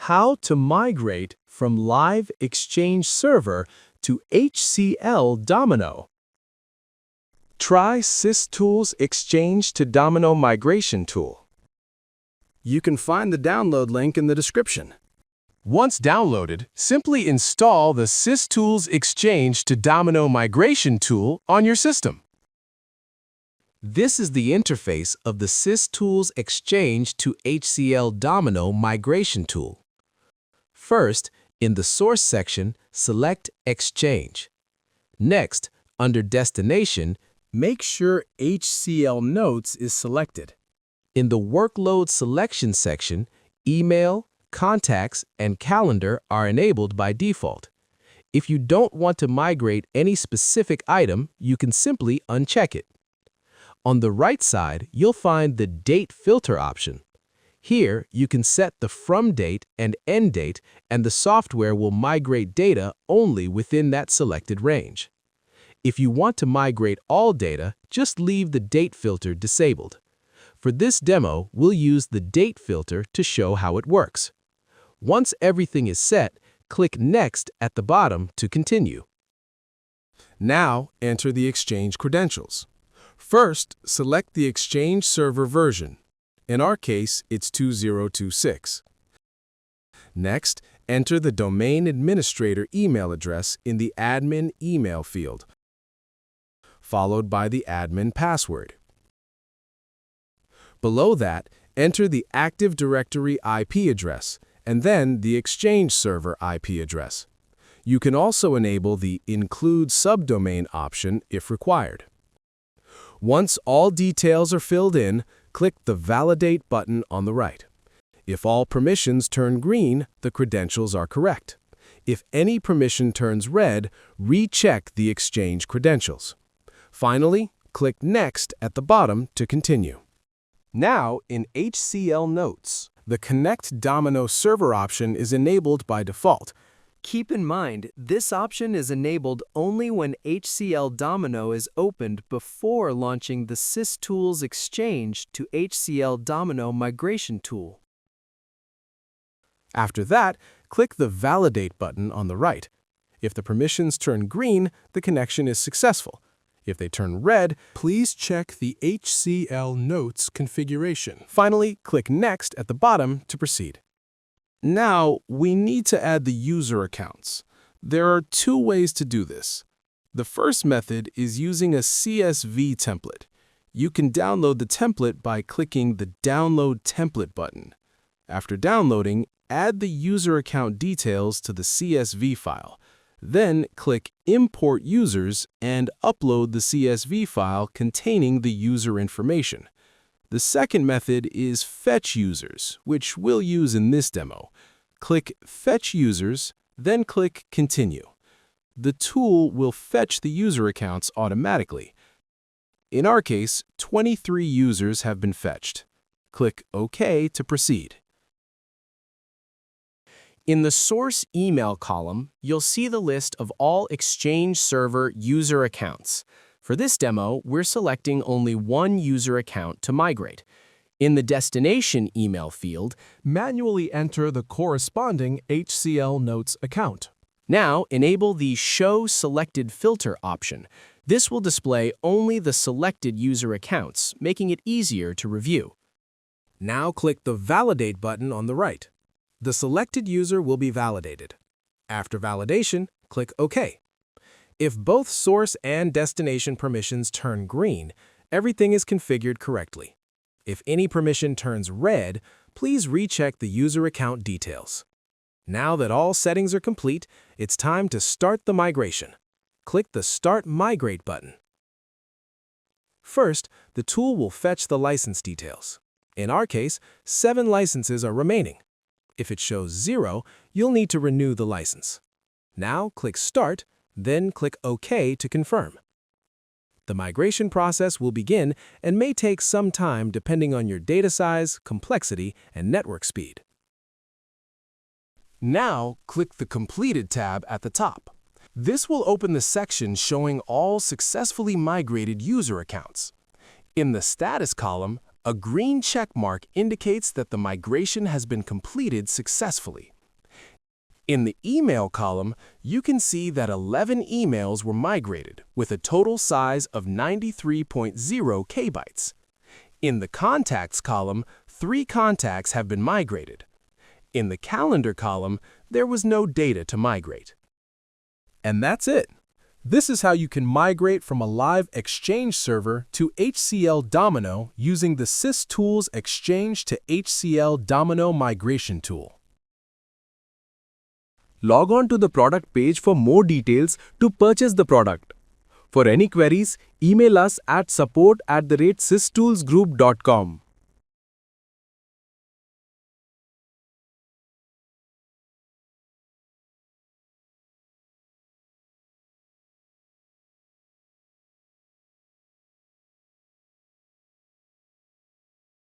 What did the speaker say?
how to migrate from live Exchange server to HCL Domino. Try SysTools Exchange to Domino Migration tool. You can find the download link in the description. Once downloaded, simply install the SysTools Exchange to Domino Migration tool on your system. This is the interface of the SysTools Exchange to HCL Domino Migration tool. First, in the Source section, select Exchange. Next, under Destination, make sure HCL Notes is selected. In the Workload Selection section, Email, Contacts, and Calendar are enabled by default. If you don't want to migrate any specific item, you can simply uncheck it. On the right side, you'll find the Date Filter option. Here, you can set the from date and end date, and the software will migrate data only within that selected range. If you want to migrate all data, just leave the date filter disabled. For this demo, we'll use the date filter to show how it works. Once everything is set, click Next at the bottom to continue. Now, enter the Exchange credentials. First, select the Exchange server version. In our case, it's 2026. Next, enter the domain administrator email address in the admin email field, followed by the admin password. Below that, enter the Active Directory IP address, and then the Exchange server IP address. You can also enable the Include Subdomain option if required. Once all details are filled in, click the Validate button on the right. If all permissions turn green, the credentials are correct. If any permission turns red, recheck the Exchange credentials. Finally, click Next at the bottom to continue. Now, in HCL Notes, the Connect Domino server option is enabled by default. Keep in mind, this option is enabled only when HCL Domino is opened before launching the SysTools Exchange to HCL Domino Migration tool. After that, click the Validate button on the right. If the permissions turn green, the connection is successful. If they turn red, please check the HCL Notes configuration. Finally, click Next at the bottom to proceed. Now, we need to add the user accounts. There are two ways to do this. The first method is using a CSV template. You can download the template by clicking the Download Template button. After downloading, add the user account details to the CSV file. Then click Import Users and upload the CSV file containing the user information. The second method is Fetch Users, which we'll use in this demo. Click Fetch Users, then click Continue. The tool will fetch the user accounts automatically. In our case, 23 users have been fetched. Click OK to proceed. In the Source Email column, you'll see the list of all Exchange server user accounts. For this demo, we're selecting only one user account to migrate. In the Destination email field, manually enter the corresponding HCL Notes account. Now, enable the Show Selected Filter option. This will display only the selected user accounts, making it easier to review. Now click the Validate button on the right. The selected user will be validated. After validation, click OK. If both source and destination permissions turn green, everything is configured correctly. If any permission turns red, please recheck the user account details. Now that all settings are complete, it's time to start the migration. Click the Start Migrate button. First, the tool will fetch the license details. In our case, 7 licenses are remaining. If it shows 0, you'll need to renew the license. Now click Start, then click OK to confirm. The migration process will begin and may take some time depending on your data size, complexity, and network speed. Now, click the Completed tab at the top. This will open the section showing all successfully migrated user accounts. In the Status column, a green check mark indicates that the migration has been completed successfully. In the email column, you can see that 11 emails were migrated with a total size of 93.0 kbytes. In the contacts column, 3 contacts have been migrated. In the calendar column, there was no data to migrate. And that's it. This is how you can migrate from a live Exchange server to HCL Domino using the SysTools Exchange to HCL Domino Migration tool. Log on to the product page for more details to purchase the product. For any queries, email us at support@systoolsgroup.com.